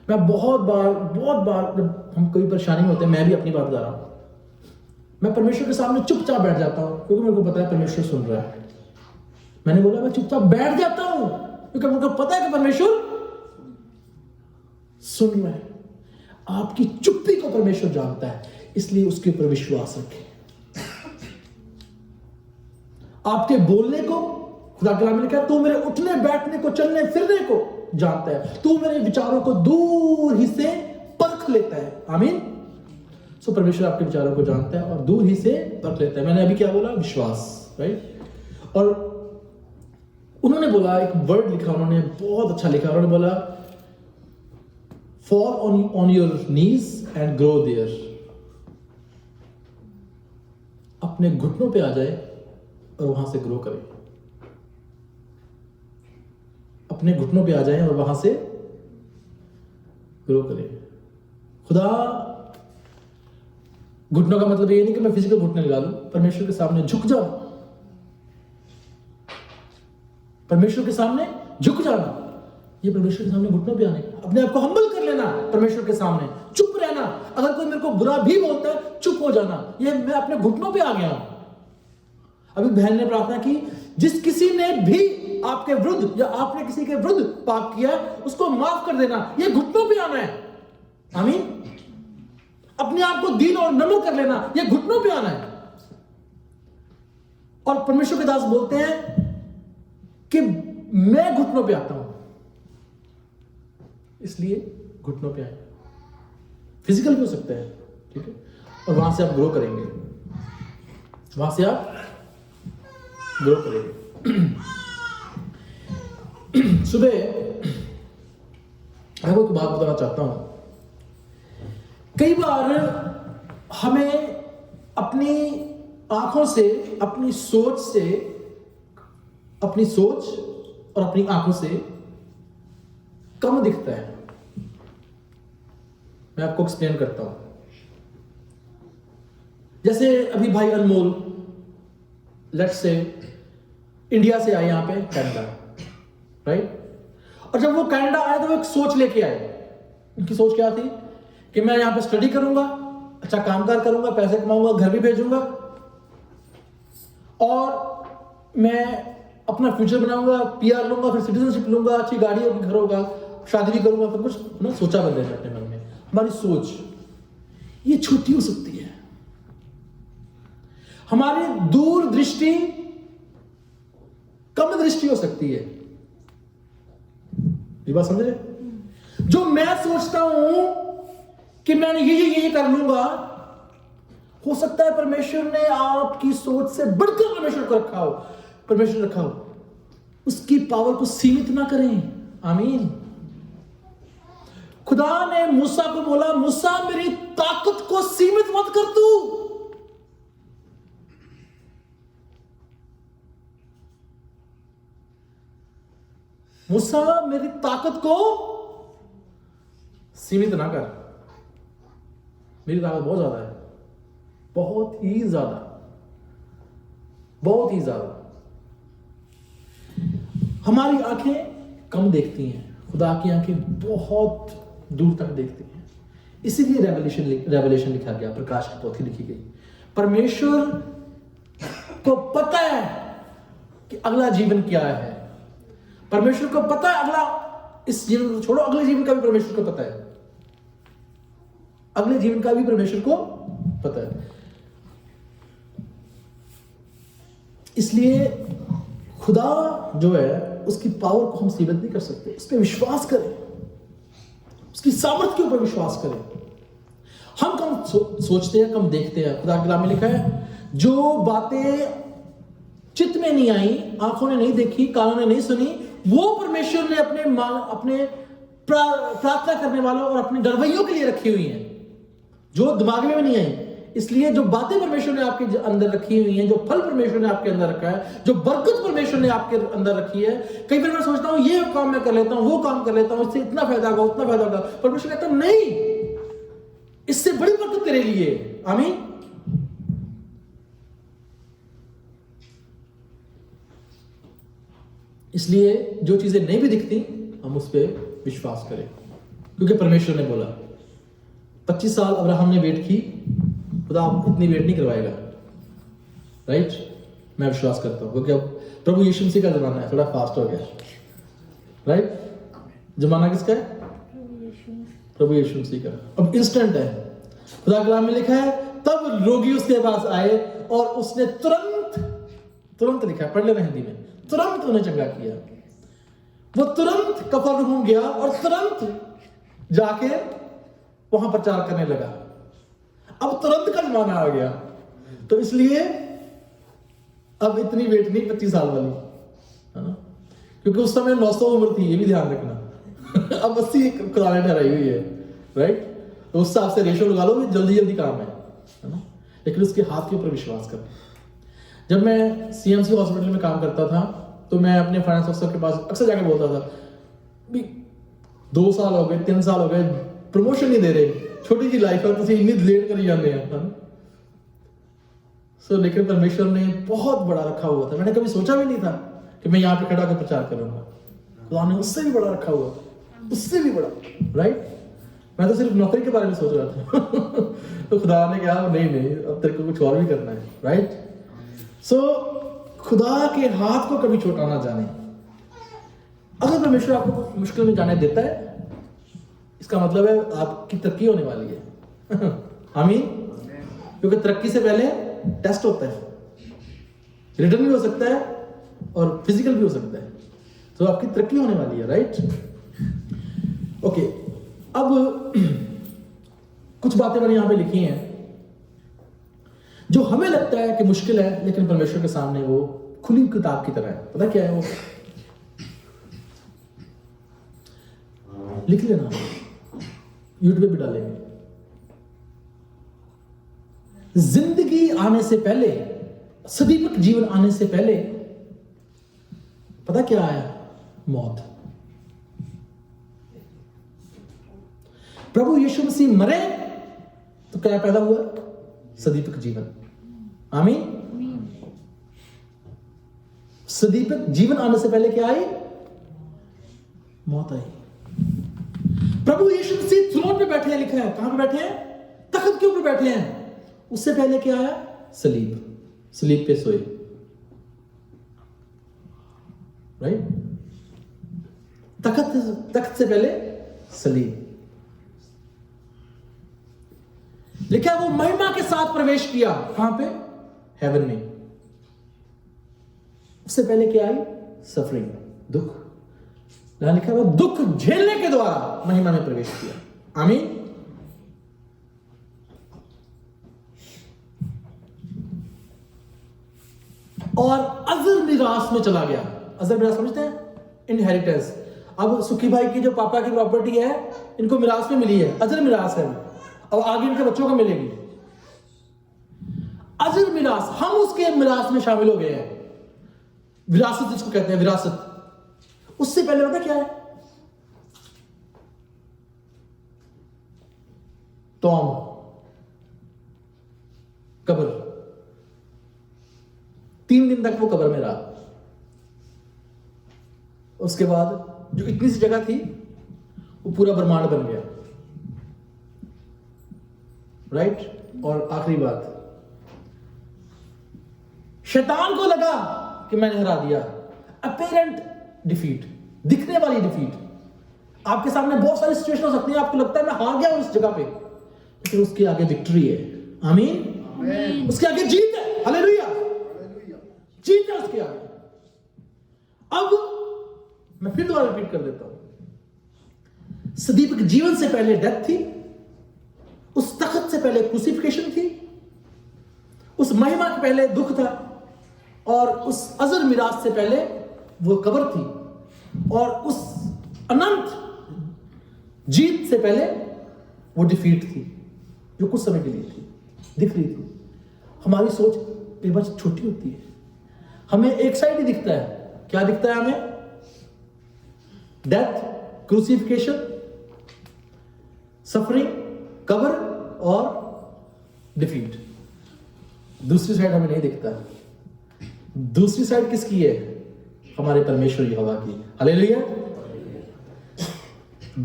मैं बहुत बार जब हम कोई परेशानी में होते हैं, मैं भी अपनी बात बता रहा हूं, मैं परमेश्वर के सामने चुपचाप बैठ जाता हूं, क्योंकि मेरे को पता है परमेश्वर सुन रहा है। मैंने बोला मैं चुपचाप बैठ जाता हूं क्योंकि मेरे को पता है कि परमेश्वर सुन रहा है। आपकी चुप्पी को परमेश्वर जानता है, इसलिए उसके ऊपर विश्वास रखें। आपके बोलने को खुदा के नाम ने कहा, तू मेरे उठने बैठने को चलने फिरने को जानता है, तू मेरे विचारों को दूर ही से परख लेता है। आमीन। सो परमेश्वर आपके विचारों को जानता है और दूर ही से परख लेता है। मैंने अभी क्या बोला? विश्वास, राइट। और उन्होंने बोला, एक वर्ड लिखा उन्होंने, बहुत अच्छा लिखा। उन्होंने बोला, fall on your knees and grow there। अपने घुटनों पे आ जाए और वहां से ग्रो करे। अपने घुटनों पे आ जाए और वहां से ग्रो करे। खुदा, घुटनों का मतलब ये नहीं कि मैं फिजिकल घुटने लगा लूं, परमेश्वर के सामने झुक जाऊं। परमेश्वर के सामने झुक जाना, ये परमेश्वर के सामने घुटनों पे आने का, अपने आप को हम्बल कर लेना परमेश्वर के सामने, चुप रहना। अगर कोई मेरे को बुरा भी बोलता है, चुप हो जाना, ये मैं अपने घुटनों पे आ गया हूं। अभी बहन ने प्रार्थना की, जिस किसी ने भी आपके विरुद्ध या आपने किसी के विरुद्ध पाप किया, उसको माफ कर देना, ये घुटनों पे आना है। आमीन। अपने आप को दीन और नम्र कर लेना, ये घुटनों पे आना है। और परमेश्वर के दास बोलते हैं कि मैं घुटनों पे आता हूं, इसलिए घुटनों पे आए। फिजिकल भी हो सकता है, ठीक है। और वहां से आप ग्रो करेंगे, वहां से आप ग्रो करेंगे। सुबह मैं आपको बात बताना चाहता हूं। कई बार हमें अपनी आंखों से, अपनी सोच और अपनी आंखों से कम दिखता है। मैं आपको एक्सप्लेन करता हूं। जैसे अभी भाई अनमोल, लेट्स से, इंडिया से आए यहां पे कनाडा, राइट। और जब वो कनाडा आए तो वो एक सोच लेके आए। उनकी सोच क्या थी कि मैं यहां पे स्टडी करूंगा, अच्छा कामकाज करूंगा, पैसे कमाऊंगा, घर भी भेजूंगा, और मैं अपना फ्यूचर बनाऊंगा, पीआर लूंगा, फिर सिटीजनशिप लूंगा, अच्छी गाड़ी होगी, घर होगा, शादी भी करूंगा, सब कुछ ना सोचा बन रहे अपने मन में। हमारी सोच ये छोटी हो सकती है, हमारी दूर दृष्टि कम दृष्टि हो सकती है। ये बात समझ रहे? जो मैं सोचता हूं कि मैंने ये कर लूंगा, हो सकता है परमेश्वर ने आपकी सोच से बढ़कर परमेश्वर को रखा हो, परमेश्वर रखा हो। उसकी पावर को सीमित ना करें। आमीन। खुदा ने मूसा को बोला, मूसा मेरी ताकत को सीमित मत कर तू। मूसा मेरी ताकत को सीमित ना कर, मेरी ताकत बहुत ज्यादा है, बहुत ही ज्यादा, बहुत ही ज्यादा। हमारी आंखें कम देखती हैं, खुदा की आंखें बहुत दूर तक देखती हैं। इसीलिए रेवलेशन लिखा गया, प्रकाश की पोथी लिखी गई। परमेश्वर को पता है कि अगला जीवन क्या है। परमेश्वर को पता है अगला, इस जीवन को छोड़ो, अगले जीवन का भी परमेश्वर को पता है। अगले जीवन का भी परमेश्वर को पता है। इसलिए खुदा जो है, उसकी पावर को हम सीमित नहीं कर सकते। उस पर विश्वास करें, उसकी सामर्थ्य के ऊपर विश्वास करें। हम कम सोचते हैं, कम देखते हैं। खुदा के कलाम में लिखा है, जो बातें चित्त में नहीं आई, आंखों ने नहीं देखी, कानों ने नहीं सुनी, वो परमेश्वर ने अपने प्रार्थना करने वालों और अपने डरवैयों के लिए रखी हुई हैं, जो दिमाग में नहीं आई। इसलिए जो बातें परमेश्वर ने आपके अंदर रखी हुई हैं, जो फल परमेश्वर ने आपके अंदर रखा है, जो बरकत परमेश्वर ने आपके अंदर रखी है, कई बार मैं सोचता हूं ये काम मैं कर लेता हूं, वो काम कर लेता हूं, इससे इतना फायदा होगा, उतना फायदा होगा। परमेश्वर कहता नहीं, इससे बड़ी बरकत तेरे लिए। आमीन। इसलिए जो चीजें नहीं भी दिखती, हम उस पर विश्वास करें, क्योंकि परमेश्वर ने बोला। 25 साल अब्राहम ने वेट की, खुदा इतनी वेट नहीं करवाएगा, राइट? मैं विश्वास करता हूं, क्योंकि अब प्रभु यीशु मसीह का जमाना है, थोड़ा फास्ट हो गया, राइट? जमाना किसका है? प्रभु यीशु मसीह का। अब इंस्टेंट है। खुदा कलाम में लिखा है, तब रोगी उसके पास आए और उसने तुरंत लिखा है, पढ़ लेना हिंदी में, तुरंत उन्हें चंगा किया। वो तुरंत कफरनहूम गया और तुरंत जाके वहां प्रचार करने लगा। अब तुरंत का जमाना आ गया, तो इसलिए अब इतनी वेट नहीं 25 साल वाली, है ना? क्योंकि उस समय 900 उम्र थी, ये भी ध्यान रखना। अब 80 खुदा ने ठहराई हुई है, राइट? तो उस हिसाब से रेशो लगा लो, जल्दी काम है ना? लेकिन उसके हाथ के ऊपर विश्वास कर। जब मैं सीएमसी हॉस्पिटल में काम करता था, तो मैं अपने फाइनेंस ऑफिसर के पास अक्सर जाके बोलता था, 2 साल हो गए, 3 साल हो गए, प्रमोशन नहीं दे रहे, छोटी सी लाइफ है, तुम इतनी लेट करी जाते हैं। सो लेकिन परमेश्वर ने बहुत बड़ा रखा हुआ था। मैंने कभी सोचा भी नहीं था कि मैं यहाँ पे खड़ा होकर प्रचार करूंगा। खुदा ने उससे भी बड़ा रखा हुआ, उससे भी बड़ा, राइट? मैं तो सिर्फ नौकरी के बारे में सोच रहा था। तो खुदा ने कहा नहीं, अब तेरे को कुछ और भी करना है, राइट? सो खुदा के हाथ को कभी छोटा ना जाने। अगर परमेश्वर आपको मुश्किल में जाने देता है, इसका मतलब है आपकी तरक्की होने वाली है। आमीन। क्योंकि तरक्की से पहले टेस्ट होता है, रिटर्न भी हो सकता है और फिजिकल भी हो सकता है, तो आपकी तरक्की होने वाली है, राइट? ओके, अब कुछ बातें मैंने यहां पे लिखी हैं जो हमें लगता है कि मुश्किल है, लेकिन परमेश्वर के सामने वो खुली किताब की तरह है। पता क्या है वो? लिख लेना, यूट्यूब पे भी डालेंगे। जिंदगी आने से पहले, सदीपक जीवन आने से पहले पता क्या आया? मौत। प्रभु यीशु मसीह मरे तो क्या पैदा हुआ? सदीपक जीवन। आमीन। सदीपक जीवन आने से पहले क्या आई? मौत आई। प्रभु यीशु मसीह थ्रोन पे बैठे हैं, लिखा है। कहां पे बैठे हैं? तख्त के ऊपर बैठे हैं। उससे पहले क्या आया? सलीब पे सोए, राइट? तख्त से पहले सलीब। लिखा है वो महिमा के साथ प्रवेश किया। कहां पे? हेवन में। उससे पहले क्या आई? सफरिंग, दुख। यहां लिखा है वो दुख झेलने के द्वारा महिमा में प्रवेश किया। आमीन। और अजर मिरास में चला गया। अजर मिरास समझते हैं? इनहेरिटेंस। अब सुखी भाई की जो पापा की प्रॉपर्टी है, इनको मिरास में मिली है, अजर मिरास है। अब आगे इनके बच्चों को मिलेगी अजर मिरास। हम उसके मिरास में शामिल हो गए हैं। विरासत जिसको कहते हैं, विरासत। उससे पहले पता क्या है? टॉम, कब्र। 3 दिन तक वो कब्र में रहा। उसके बाद जो इतनी सी जगह थी, वो पूरा ब्रह्मांड बन गया, राइट? और आखिरी बात, शैतान को लगा कि मैंने हरा दिया। अपेरेंट डिफीट, दिखने वाली डिफीट। आपके सामने बहुत सारी सिचुएशन हो सकती है, आपको लगता है मैं हार गया हूं इस जगह पे, लेकिन उसके आगे विक्ट्री है। आमीन। उसके आगे जीत है। हालेलुया। जीत है उसके आगे। अब मैं फिर दोबारा रिपीट कर देता हूं। सदीपक जीवन से पहले डेथ थी, उस तख्त से पहले क्रूसिफिकेशन थी, उस महिमा के पहले दुख था, और उस अजर मिराज से पहले वो कब्र थी, और उस अनंत जीत से पहले वो डिफीट थी जो कुछ समय के लिए थी, दिख रही थी। हमारी सोच कई बार छोटी होती है, हमें एक साइड ही दिखता है। क्या दिखता है हमें? डेथ, क्रूसिफिकेशन, सफरिंग, कब्र और डिफीट। दूसरी साइड हमें नहीं दिखता। दूसरी साइड किसकी है? हमारे परमेश्वर यहोवा की। हालेलुया।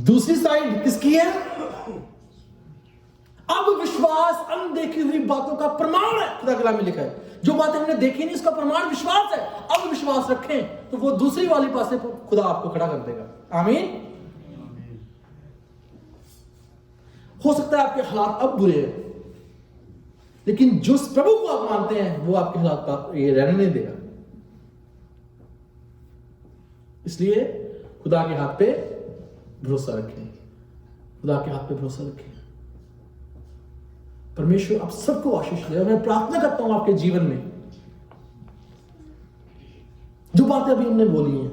दूसरी साइड किसकी है? अब विश्वास अनदेखी हुई बातों का प्रमाण है। खुदा कलाम में लिखा है, जो बातें हमने देखी नहीं उसका प्रमाण विश्वास है। अब विश्वास रखें तो वो दूसरी वाली पासे खुदा आपको खड़ा कर देगा। आमीन। हो सकता है आपके हालात अब बुरे हैं, लेकिन जो प्रभु को आप मानते हैं वो आपके हालात ये रहने नहीं देगा। इसलिए खुदा के हाथ पे भरोसा रखें, खुदा के हाथ पे भरोसा रखें। परमेश्वर आप सबको आशीष दे। और मैं प्रार्थना करता हूं आपके जीवन में जो बातें अभी हमने बोली हैं,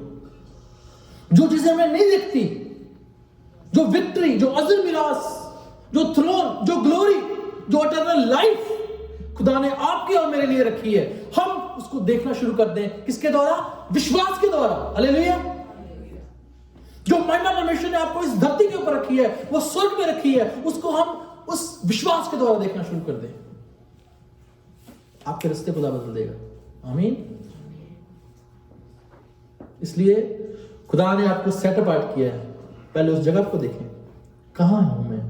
जो चीजें हमें नहीं दिखती, जो विक्ट्री, जो अज़र मिरास, जो थ्रोन, जो ग्लोरी, जो इटर्नल लाइफ खुदा ने आपके और मेरे लिए रखी है, हम उसको देखना शुरू कर दें। किसके द्वारा? विश्वास के द्वारा। हालेलुया। जो महिमा परमेश्वर ने आपको इस धरती के ऊपर रखी है, वो स्वर्ग में रखी है, उसको हम उस विश्वास के द्वारा देखना शुरू कर दें। आपके रास्ते खुदा बदल देगा। आमीन। इसलिए खुदा ने आपको सेट अपार्ट किया है। पहले उस जगह को देखें, कहां हूं मैं?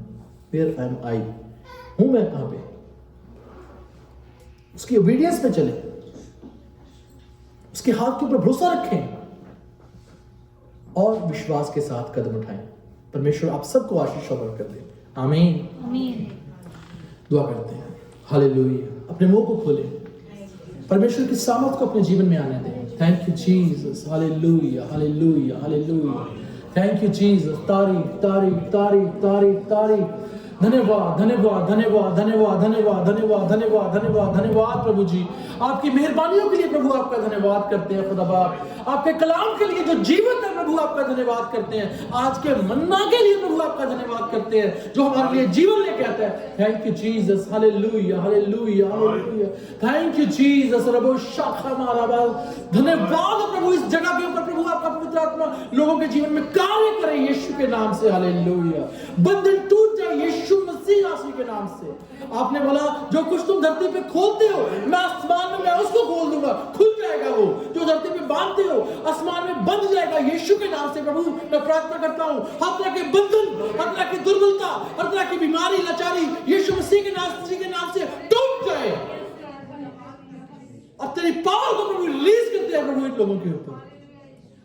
वेयर आई एम आई, हूं मैं कहां पे? उसकी ओबीडियंस में चले, उसके हाथ के ऊपर भरोसा रखें और विश्वास के साथ कदम उठाएं। परमेश्वर आप सबको आशीष और बरकत दे। आमीन। आमीन। दुआ करते हैं। हालेलुया। अपने मुंह को खोलें, परमेश्वर की सामर्थ को अपने जीवन में आने दें। Thank you Jesus. Hallelujah, hallelujah, hallelujah. Thank you Jesus. तारीफ, तारीफ, तारीफ, तारीफ, तारीफ। धन्यवाद, धन्यवाद, धन्यवाद, धन्यवाद, धन्यवाद, धन्यवाद, धन्यवाद, धन्यवाद, धन्यवाद प्रभु जी। आपकी मेहरबानियों के लिए प्रभु आपका धन्यवाद करते हैं। खुदा बाप आपके कलाम के लिए जो जीवन है प्रभु आपका धन्यवाद करते हैं। आज के मन्ना के लिए प्रभु आपका धन्यवाद करते हैं जो हमारे लिए जीवन लेके आता है। Thank you Jesus. Hallelujah, hallelujah, hallelujah. Thank you Jesus. रबो शाखा मारा। धन्यवाद प्रभु इस जगह के ऊपर प्रभु आपका पवित्र आत्मा लोगों के जीवन में कार्य करे यीशु के नाम से। हालेलुया। बंधन टूट जाए यीशु मसीह नासरी के नाम से। आपने बोला जो कुछ तुम धरती पे खोलते हो मैं आसमान में मैं उसको खोल दूंगा, खुल जाएगा। वो जो धरती पे बांधते हो आसमान में बंध जाएगा यीशु के नाम से। प्रभु मैं प्रार्थना करता हूँ हर तरह के बंधन, हर तरह की दुर्बलता, हर तरह की बीमारी, लाचारी यीशु मसीह के नाम से टूट जाए और तेरी पावर को प्रभु रिलीज करते हैं प्रभु इन लोगों के ऊपर।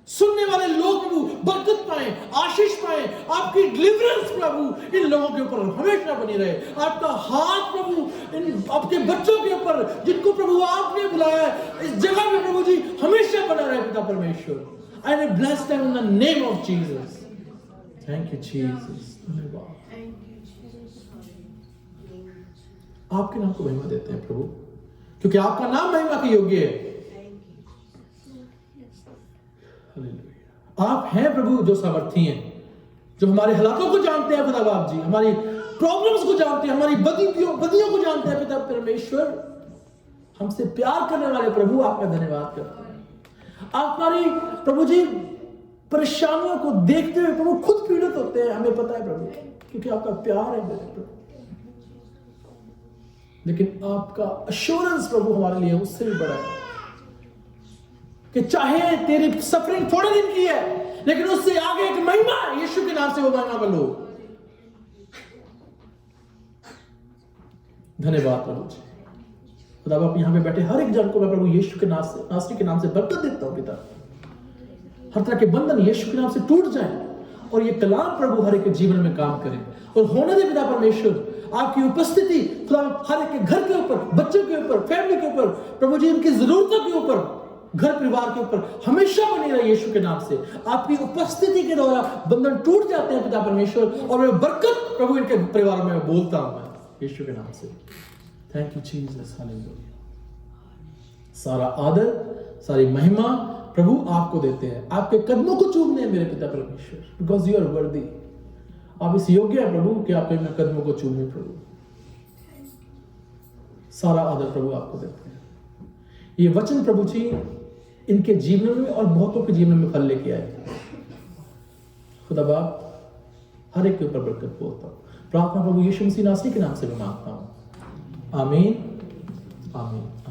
सुनने वाले लोग प्रभु बरकत पाए, आशीष पाए। आपकी डिलीवरेंस प्रभु इन लोगों के ऊपर हमेशा बनी रहे। आपका हाथ प्रभु इन आपके बच्चों के ऊपर जिनको प्रभु आपने बुलाया है इस जगह में प्रभु जी हमेशा बना रहे पिता परमेश्वर। I will bless them in the name of Jesus. Thank you Jesus. धन्यवाद। आपके नाम को महिमा देते हैं प्रभु, क्योंकि आपका नाम महिमा के योग्य है। आप हैं प्रभु जो सामर्थी हैं, जो हमारे हालातों को जानते हैं पिता बाप जी, हमारी प्रॉब्लम्स को जानते हैं, हमारी बदियों को जानते हैं पिता परमेश्वर। हमसे प्यार करने वाले प्रभु आपका धन्यवाद करते हैं। आप हमारी प्रभु जी परेशानियों को देखते हुए प्रभु खुद पीड़ित होते हैं, हमें पता है प्रभु, क्योंकि आपका प्यार है मेरे प्रभु। लेकिन आपका अश्योरेंस प्रभु हमारे लिए उससे भी बड़ा है कि चाहे तेरी सफरिंग थोड़े दिन की है लेकिन उससे आगे एक महिमा है। यीशु के नाम से वो महिमा कर लो। धन्यवाद प्रभु जी। खुदा बाप यहां पे बैठे हर एक जन को मैं प्रभु यीशु के नासरी के नाम से बरकत देता हूं पिता। हर तरह के बंधन यीशु के नाम से टूट जाए और ये कलाम प्रभु हर एक के जीवन में काम करे और होने दे पिता परमेश्वर। आपकी उपस्थिति खुदा हर एक के घर के ऊपर, बच्चों के ऊपर, फैमिली के ऊपर प्रभु जी उनकी जरूरतों के ऊपर, घर परिवार के ऊपर हमेशा बनी रहे यीशु के नाम से। आपकी उपस्थिति के द्वारा बंधन टूट जाते हैं पिता परमेश्वर और मैं बरकत प्रभु इनके परिवार में बोलता हूं मैं यीशु के नाम से। Thank you Jesus. हालेलुया। सारा आदर, सारी महिमा प्रभु आपको देते हैं। आपके कदमों को चूमने हैं मेरे पिता परमेश्वर, बिकॉज यू आर वर्दी। आप इस योग्य है प्रभु कि आपके मैं कदमों को चूमे प्रभु। सारा आदर प्रभु आपको देते हैं। ये वचन प्रभु जी इनके जीवन में और बहुतों के जीवन में फल लेके आए। खुदा बाप हर एक के ऊपर बरकत बोलता हूं। प्रार्थना प्रभु यीशु मसीह नासरी के नाम से मैं मांगता हूं। आमीन, आमीन।